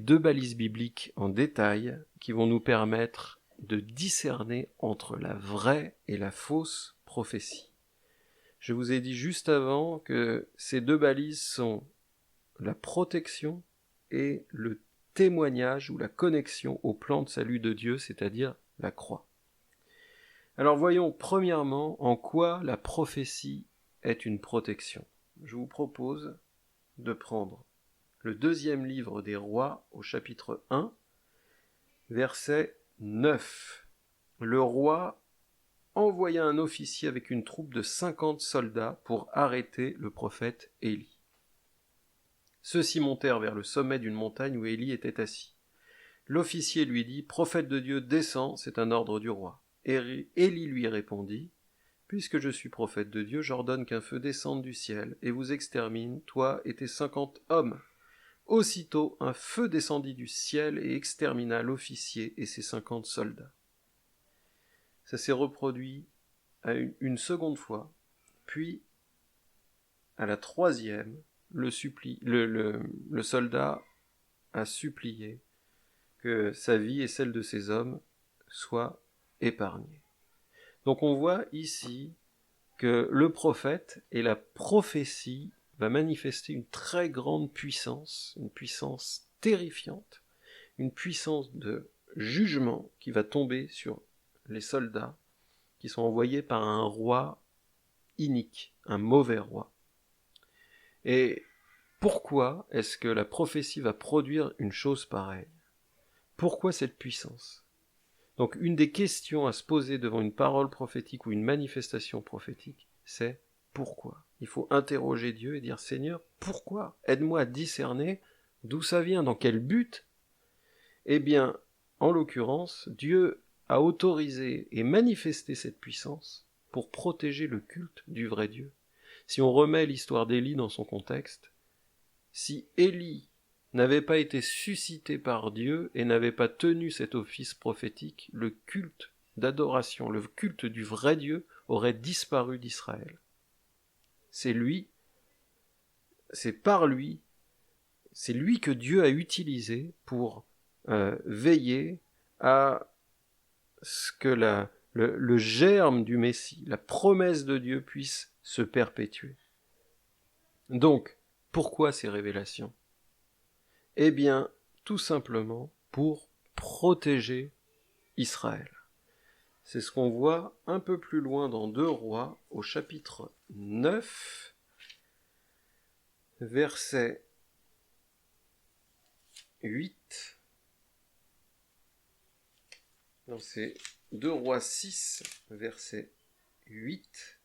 2 balises bibliques en détail qui vont nous permettre de discerner entre la vraie et la fausse prophétie. Je vous ai dit juste avant que ces 2 balises sont la protection et le témoignage ou la connexion au plan de salut de Dieu, c'est-à-dire la croix. Alors voyons premièrement en quoi la prophétie est une protection. Je vous propose de prendre le 2e livre des Rois au chapitre 1, verset 9. Le roi envoya un officier avec une troupe de 50 soldats pour arrêter le prophète Élie. Ceux-ci montèrent vers le sommet d'une montagne où Élie était assis. L'officier lui dit « Prophète de Dieu, descends, c'est un ordre du roi. » Élie lui répondit « Puisque je suis prophète de Dieu, j'ordonne qu'un feu descende du ciel et vous extermine, toi et tes 50 hommes. » Aussitôt, un feu descendit du ciel et extermina l'officier et ses 50 soldats. Ça s'est reproduit une seconde fois, puis à la 3e, le soldat a supplié que sa vie et celle de ses hommes soient épargnées. Donc on voit ici que le prophète et la prophétie va manifester une très grande puissance, une puissance terrifiante, une puissance de jugement qui va tomber sur les soldats qui sont envoyés par un roi inique, un mauvais roi. Et pourquoi est-ce que la prophétie va produire une chose pareille ? Pourquoi cette puissance ? Donc une des questions à se poser devant une parole prophétique ou une manifestation prophétique, c'est pourquoi ? Il faut interroger Dieu et dire « Seigneur, pourquoi ? Aide-moi à discerner d'où ça vient, dans quel but ?» Eh bien, en l'occurrence, Dieu a autorisé et manifesté cette puissance pour protéger le culte du vrai Dieu. Si on remet l'histoire d'Élie dans son contexte, si Élie n'avait pas été suscité par Dieu et n'avait pas tenu cet office prophétique, le culte d'adoration, le culte du vrai Dieu aurait disparu d'Israël. C'est lui que Dieu a utilisé pour veiller à ce que le germe du Messie, la promesse de Dieu puisse se perpétuer. Donc, pourquoi ces révélations ? Eh bien, tout simplement pour protéger Israël. C'est ce qu'on voit un peu plus loin dans 2 Rois, au chapitre 9, verset 8. Non, c'est 2 Rois 6, verset 8.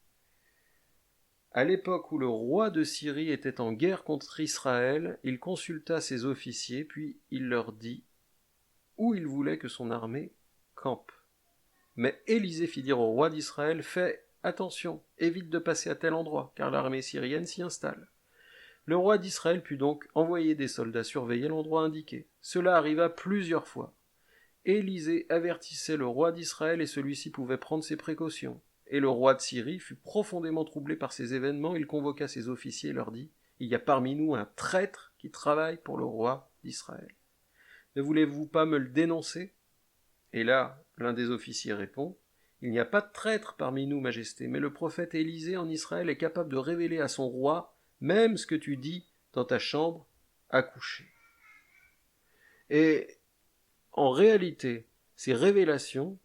À l'époque où le roi de Syrie était en guerre contre Israël, il consulta ses officiers, puis il leur dit où il voulait que son armée campe. Mais Élisée fit dire au roi d'Israël « Fais attention, évite de passer à tel endroit, car l'armée syrienne s'y installe. » Le roi d'Israël put donc envoyer des soldats surveiller l'endroit indiqué. Cela arriva plusieurs fois. Élisée avertissait le roi d'Israël et celui-ci pouvait prendre ses précautions. Et le roi de Syrie fut profondément troublé par ces événements. Il convoqua ses officiers et leur dit « Il y a parmi nous un traître qui travaille pour le roi d'Israël. Ne voulez-vous pas me le dénoncer ?» Et là, l'un des officiers répond « Il n'y a pas de traître parmi nous, Majesté, mais le prophète Élisée en Israël est capable de révéler à son roi même ce que tu dis dans ta chambre à coucher. » Et en réalité, ces révélations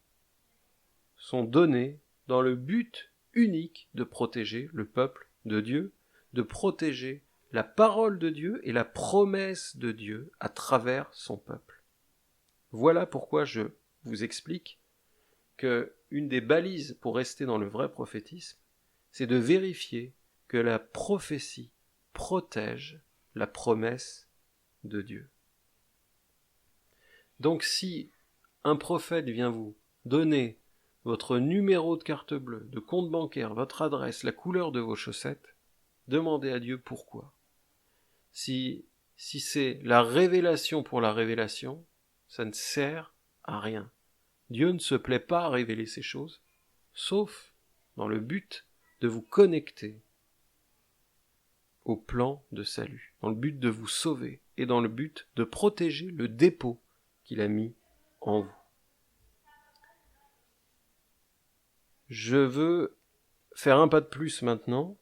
sont données dans le but unique de protéger le peuple de Dieu, de protéger la parole de Dieu et la promesse de Dieu à travers son peuple. Voilà pourquoi je vous explique que une des balises pour rester dans le vrai prophétisme, c'est de vérifier que la prophétie protège la promesse de Dieu. Donc si un prophète vient vous donner votre numéro de carte bleue, de compte bancaire, votre adresse, la couleur de vos chaussettes, demandez à Dieu pourquoi. Si c'est la révélation pour la révélation, ça ne sert à rien. Dieu ne se plaît pas à révéler ces choses, sauf dans le but de vous connecter au plan de salut, dans le but de vous sauver et dans le but de protéger le dépôt qu'il a mis en vous. Je veux faire un pas de plus maintenant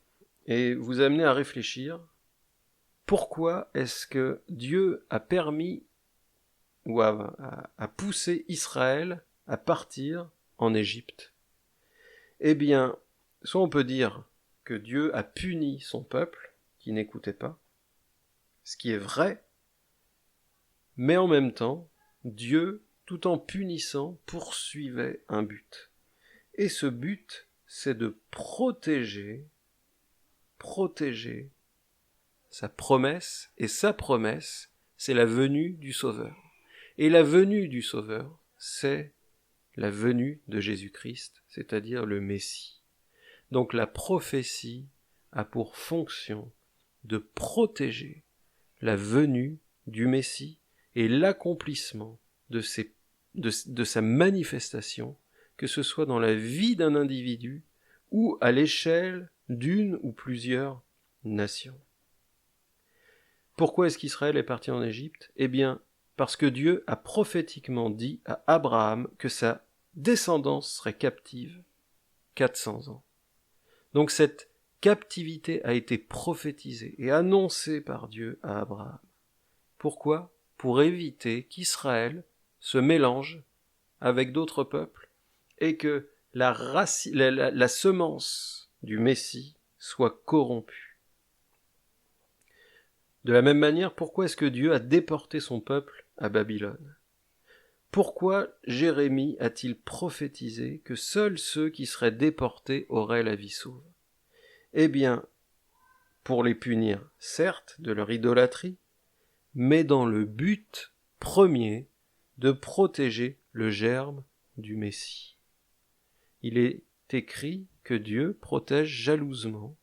et vous amener à réfléchir. Pourquoi est-ce que Dieu a permis ou a poussé Israël à partir en Égypte? Eh bien, soit on peut dire que Dieu a puni son peuple qui n'écoutait pas, ce qui est vrai, mais en même temps, Dieu, tout en punissant, poursuivait un but. Et ce but, c'est de protéger sa promesse, et sa promesse, c'est la venue du Sauveur. Et la venue du Sauveur, c'est la venue de Jésus-Christ, c'est-à-dire le Messie. Donc la prophétie a pour fonction de protéger la venue du Messie et l'accomplissement de sa manifestation, que ce soit dans la vie d'un individu ou à l'échelle d'une ou plusieurs nations. Pourquoi est-ce qu'Israël est parti en Égypte ? Eh bien, parce que Dieu a prophétiquement dit à Abraham que sa descendance serait captive 400 ans. Donc cette captivité a été prophétisée et annoncée par Dieu à Abraham. Pourquoi ? Pour éviter qu'Israël se mélange avec d'autres peuples et que la semence du Messie soit corrompue. De la même manière, pourquoi est-ce que Dieu a déporté son peuple à Babylone ? Pourquoi Jérémie a-t-il prophétisé que seuls ceux qui seraient déportés auraient la vie sauve ? Eh bien, pour les punir, certes, de leur idolâtrie, mais dans le but premier de protéger le germe du Messie. Il est écrit que Dieu protège jalousement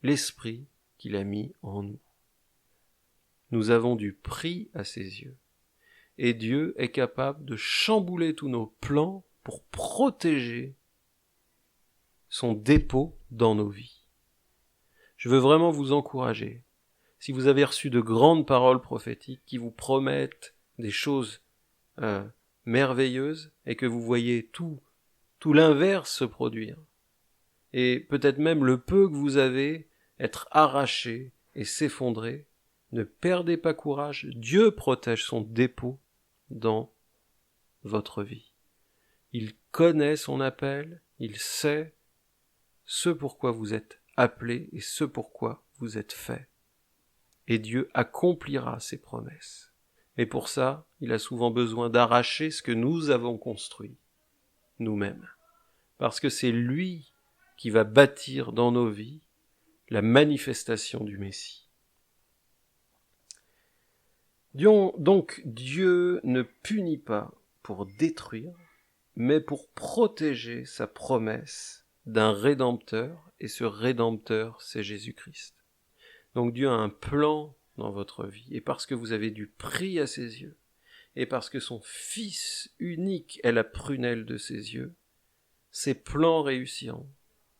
l'esprit qu'il a mis en nous. Nous avons du prix à ses yeux, et Dieu est capable de chambouler tous nos plans pour protéger son dépôt dans nos vies. Je veux vraiment vous encourager. Si vous avez reçu de grandes paroles prophétiques qui vous promettent des choses merveilleuses et que vous voyez tout l'inverse se produire, et peut-être même le peu que vous avez être arraché et s'effondrer, ne perdez pas courage, Dieu protège son dépôt dans votre vie. Il connaît son appel, il sait ce pourquoi vous êtes appelés et ce pourquoi vous êtes faits. Et Dieu accomplira ses promesses. Mais pour ça, il a souvent besoin d'arracher ce que nous avons construit nous-mêmes. Parce que c'est lui qui va bâtir dans nos vies la manifestation du Messie. Donc Dieu ne punit pas pour détruire, mais pour protéger sa promesse d'un Rédempteur, et ce Rédempteur, c'est Jésus-Christ. Donc Dieu a un plan dans votre vie, et parce que vous avez du prix à ses yeux, et parce que son Fils unique est la prunelle de ses yeux, ses plans réussiront,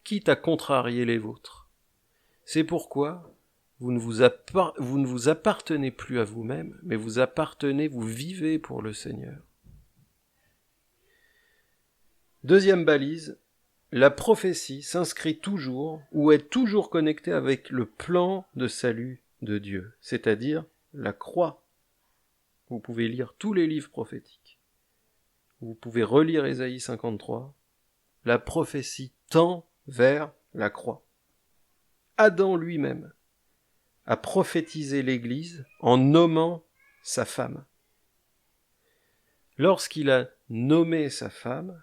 quitte à contrarier les vôtres. C'est pourquoi vous ne vous appartenez plus à vous-même, mais vous vivez pour le Seigneur. Deuxième balise, la prophétie s'inscrit toujours ou est toujours connectée avec le plan de salut de Dieu, c'est-à-dire la croix. Vous pouvez lire tous les livres prophétiques. Vous pouvez relire Ésaïe 53. La prophétie tend vers la croix. Adam lui-même a prophétisé l'Église en nommant sa femme. Lorsqu'il a nommé sa femme,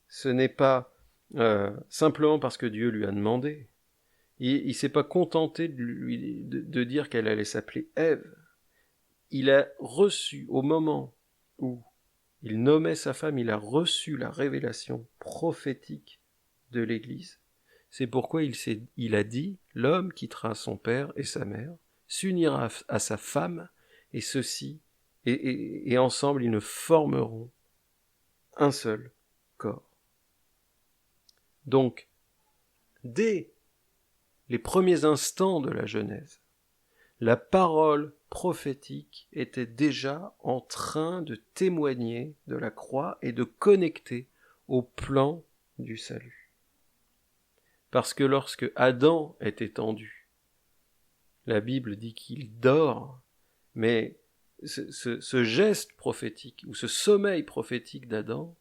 ce n'est pas simplement parce que Dieu lui a demandé. Il ne s'est pas contenté de dire qu'elle allait s'appeler Ève. Il a reçu, au moment où il nommait sa femme, il a reçu la révélation prophétique de l'Église. C'est pourquoi il a dit, l'homme quittera son père et sa mère, s'unira à sa femme, et ceux-ci, et ensemble ils ne formeront un seul corps. Donc, dès les premiers instants de la Genèse, La parole prophétique était déjà en train de témoigner de la croix et de connecter au plan du salut. Parce que lorsque Adam est étendu, la Bible dit qu'il dort, mais ce geste prophétique ou ce sommeil prophétique d'Adam,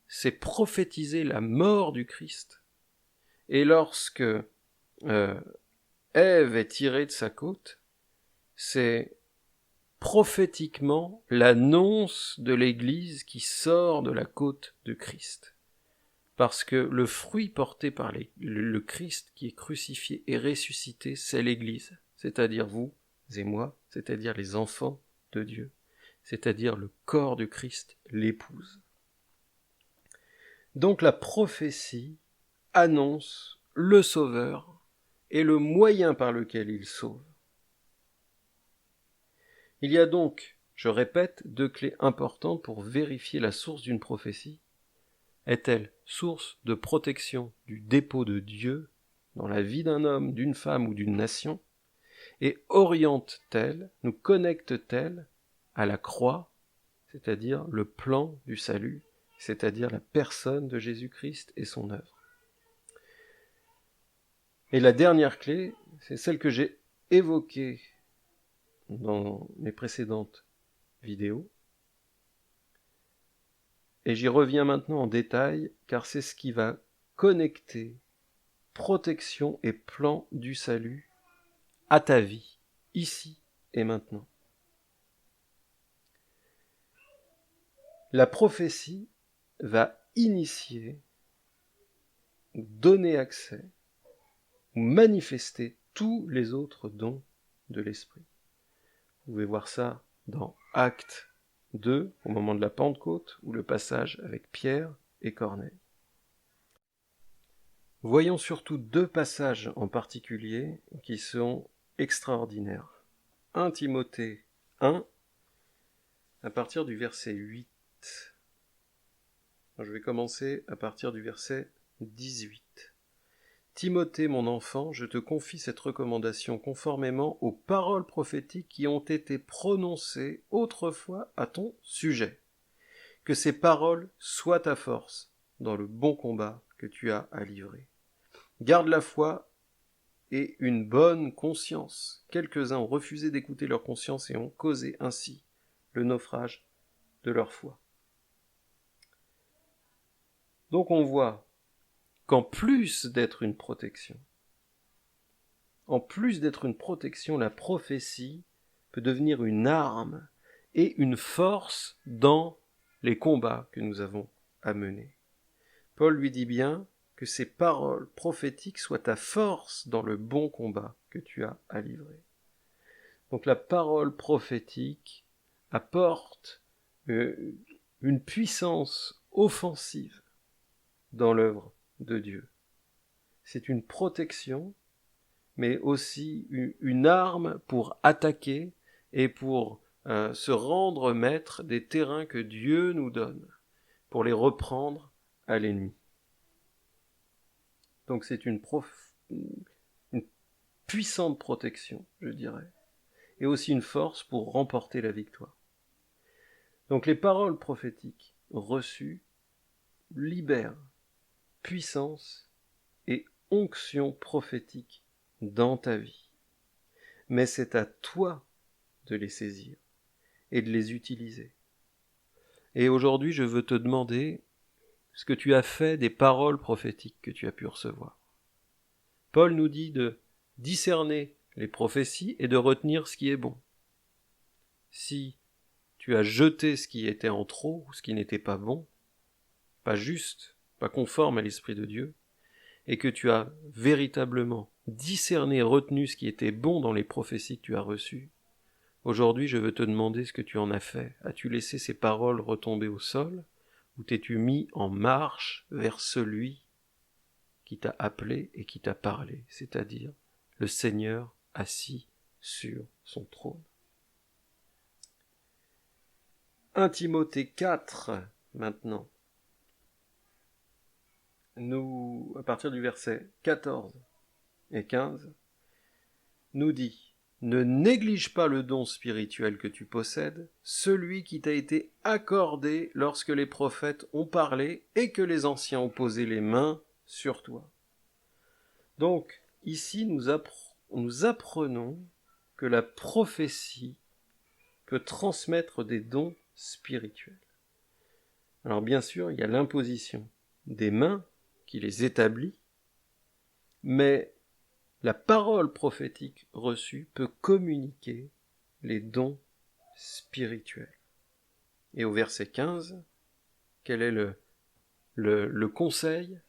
c'est prophétiser la mort du Christ. Et lorsque Ève est tirée de sa côte, c'est prophétiquement l'annonce de l'Église qui sort de la côte de Christ. Parce que le fruit porté par le Christ qui est crucifié et ressuscité, c'est l'Église, c'est-à-dire vous et moi, c'est-à-dire les enfants de Dieu, c'est-à-dire le corps du Christ, l'épouse. Donc la prophétie annonce le Sauveur et le moyen par lequel il sauve. Il y a donc, je répète, 2 clés importantes pour vérifier la source d'une prophétie. Est-elle source de protection du dépôt de Dieu dans la vie d'un homme, d'une femme ou d'une nation? Et oriente-t-elle, nous connecte-t-elle à la croix, c'est-à-dire le plan du salut, c'est-à-dire la personne de Jésus-Christ et son œuvre? Et la dernière clé, c'est celle que j'ai évoquée dans mes précédentes vidéos. Et j'y reviens maintenant en détail, car c'est ce qui va connecter protection et plan du salut à ta vie, ici et maintenant. La prophétie va initier, ou donner accès, ou manifester tous les autres dons de l'Esprit. Vous pouvez voir ça dans Actes 2, au moment de la Pentecôte, ou le passage avec Pierre et Corneille. Voyons surtout 2 passages en particulier qui sont extraordinaires. 1 Timothée 1, à partir du verset 8. Je vais commencer à partir du verset 18. Timothée, mon enfant, je te confie cette recommandation conformément aux paroles prophétiques qui ont été prononcées autrefois à ton sujet. Que ces paroles soient ta force dans le bon combat que tu as à livrer. Garde la foi et une bonne conscience. Quelques-uns ont refusé d'écouter leur conscience et ont causé ainsi le naufrage de leur foi. Donc on voit qu'en plus d'être une protection, la prophétie peut devenir une arme et une force dans les combats que nous avons à mener. Paul lui dit bien que ces paroles prophétiques soient ta force dans le bon combat que tu as à livrer. Donc la parole prophétique apporte une puissance offensive dans l'œuvre de Dieu. C'est une protection, mais aussi une arme pour attaquer et pour se rendre maître des terrains que Dieu nous donne, pour les reprendre à l'ennemi. Donc c'est une puissante protection, je dirais, et aussi une force pour remporter la victoire. Donc les paroles prophétiques reçues libèrent puissance et onction prophétique dans ta vie. Mais c'est à toi de les saisir et de les utiliser. Et aujourd'hui, je veux te demander ce que tu as fait des paroles prophétiques que tu as pu recevoir. Paul nous dit de discerner les prophéties et de retenir ce qui est bon. Si tu as jeté ce qui était en trop, ou ce qui n'était pas bon, pas juste, pas conforme à l'Esprit de Dieu, et que tu as véritablement discerné et retenu ce qui était bon dans les prophéties que tu as reçues, aujourd'hui je veux te demander ce que tu en as fait. As-tu laissé ces paroles retomber au sol, ou t'es-tu mis en marche vers celui qui t'a appelé et qui t'a parlé, c'est-à-dire le Seigneur assis sur son trône? 1 Timothée 4, maintenant, à partir du verset 14 et 15, nous dit ne néglige pas le don spirituel que tu possèdes, celui qui t'a été accordé lorsque les prophètes ont parlé et que les anciens ont posé les mains sur toi. Donc, ici, nous apprenons que la prophétie peut transmettre des dons spirituels. Alors bien sûr, il y a l'imposition des mains qui les établit, mais la parole prophétique reçue peut communiquer les dons spirituels. Et au verset 15, quel est le conseil ?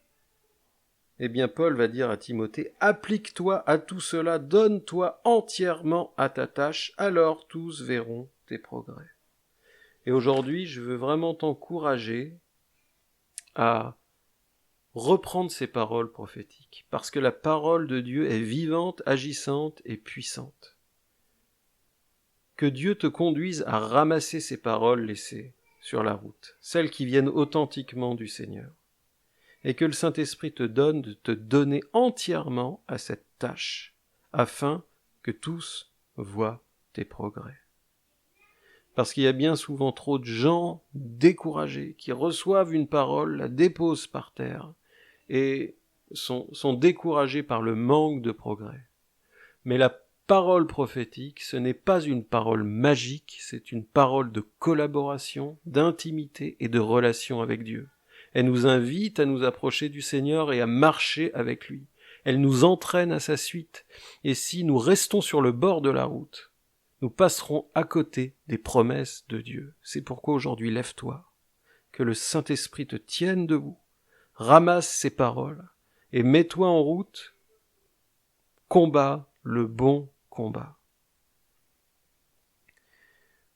Eh bien, Paul va dire à Timothée, « Applique-toi à tout cela, donne-toi entièrement à ta tâche, alors tous verront tes progrès. » Et aujourd'hui, je veux vraiment t'encourager à reprendre ces paroles prophétiques, parce que la parole de Dieu est vivante, agissante et puissante. Que Dieu te conduise à ramasser ces paroles laissées sur la route, celles qui viennent authentiquement du Seigneur, et que le Saint-Esprit te donne de te donner entièrement à cette tâche, afin que tous voient tes progrès. Parce qu'il y a bien souvent trop de gens découragés qui reçoivent une parole, la déposent par terre et sont découragés par le manque de progrès. Mais la parole prophétique, ce n'est pas une parole magique, c'est une parole de collaboration, d'intimité et de relation avec Dieu. Elle nous invite à nous approcher du Seigneur et à marcher avec lui. Elle nous entraîne à sa suite. Et si nous restons sur le bord de la route, nous passerons à côté des promesses de Dieu. C'est pourquoi aujourd'hui, lève-toi, que le Saint-Esprit te tienne debout, ramasse ces paroles et mets-toi en route, combat le bon combat.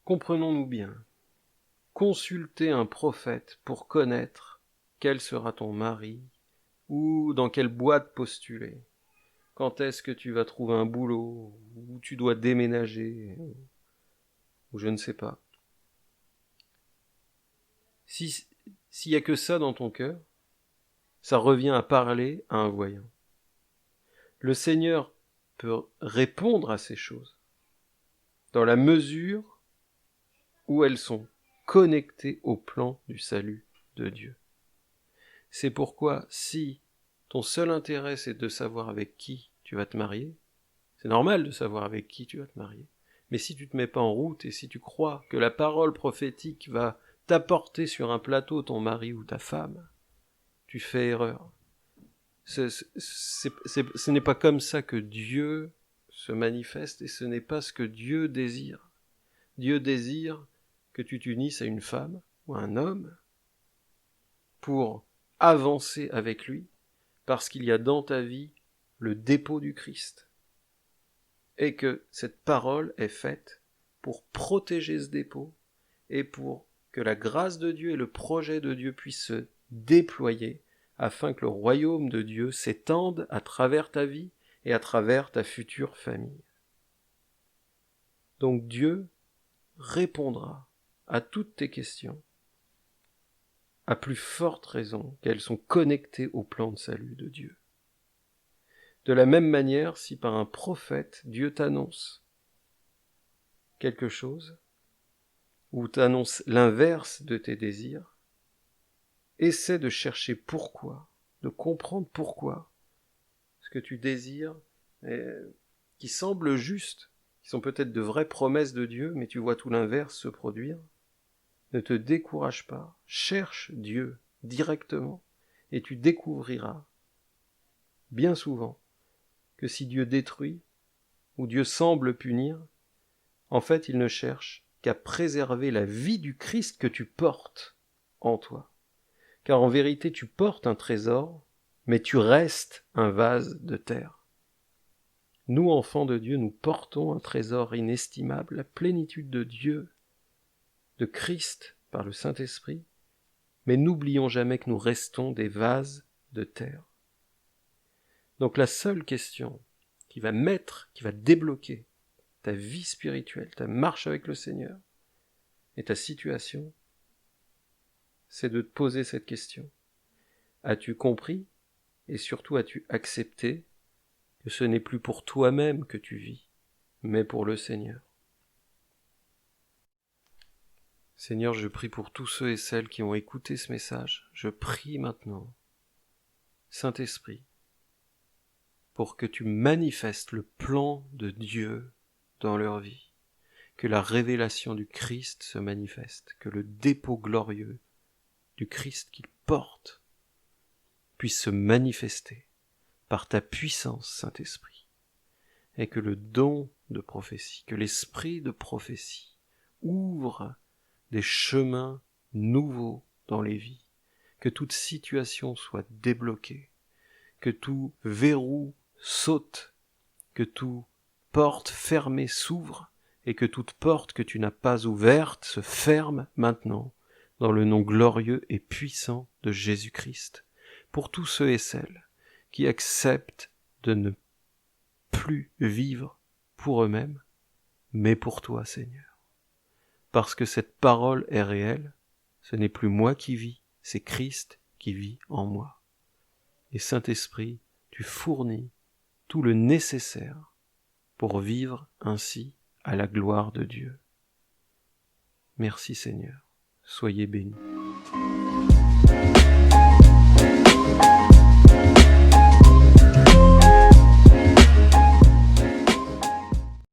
Comprenons-nous bien, consulter un prophète pour connaître quel sera ton mari ou dans quelle boîte postuler, quand est-ce que tu vas trouver un boulot, où tu dois déménager, ou je ne sais pas. S'il y a que ça dans ton cœur, ça revient à parler à un voyant. Le Seigneur peut répondre à ces choses dans la mesure où elles sont connectées au plan du salut de Dieu. C'est pourquoi si ton seul intérêt c'est de savoir avec qui tu vas te marier, c'est normal de savoir avec qui tu vas te marier, mais si tu te mets pas en route et si tu crois que la parole prophétique va t'apporter sur un plateau ton mari ou ta femme, tu fais erreur. Ce n'est pas comme ça que Dieu se manifeste et ce n'est pas ce que Dieu désire. Dieu désire que tu t'unisses à une femme ou à un homme pour avancer avec lui parce qu'il y a dans ta vie le dépôt du Christ et que cette parole est faite pour protéger ce dépôt et pour que la grâce de Dieu et le projet de Dieu puissent se déployer afin que le royaume de Dieu s'étende à travers ta vie et à travers ta future famille. Donc Dieu répondra à toutes tes questions, à plus forte raison qu'elles sont connectées au plan de salut de Dieu. De la même manière, si par un prophète, Dieu t'annonce quelque chose, ou t'annonce l'inverse de tes désirs, essaie de chercher pourquoi, de comprendre pourquoi ce que tu désires, qui semble juste, qui sont peut-être de vraies promesses de Dieu, mais tu vois tout l'inverse se produire. Ne te décourage pas, cherche Dieu directement, et tu découvriras bien souvent que si Dieu détruit, ou Dieu semble punir, en fait il ne cherche qu'à préserver la vie du Christ que tu portes en toi. Car en vérité tu portes un trésor, mais tu restes un vase de terre. Nous, enfants de Dieu, nous portons un trésor inestimable, la plénitude de Dieu, de Christ par le Saint-Esprit, mais n'oublions jamais que nous restons des vases de terre. Donc la seule question qui va débloquer ta vie spirituelle, ta marche avec le Seigneur et ta situation, c'est de te poser cette question. As-tu compris et surtout as-tu accepté que ce n'est plus pour toi-même que tu vis, mais pour le Seigneur. Seigneur, je prie pour tous ceux et celles qui ont écouté ce message. Je prie maintenant, Saint-Esprit, pour que tu manifestes le plan de Dieu dans leur vie, que la révélation du Christ se manifeste, que le dépôt glorieux du Christ qu'ils portent puisse se manifester par ta puissance, Saint-Esprit, et que le don de prophétie, que l'esprit de prophétie ouvre des chemins nouveaux dans les vies, que toute situation soit débloquée, que tout verrou saute, que toute porte fermée s'ouvre, et que toute porte que tu n'as pas ouverte se ferme maintenant, dans le nom glorieux et puissant de Jésus-Christ, pour tous ceux et celles qui acceptent de ne plus vivre pour eux-mêmes, mais pour toi, Seigneur. Parce que cette parole est réelle, ce n'est plus moi qui vis, c'est Christ qui vit en moi. Et Saint-Esprit, tu fournis tout le nécessaire pour vivre ainsi à la gloire de Dieu. Merci Seigneur, soyez bénis.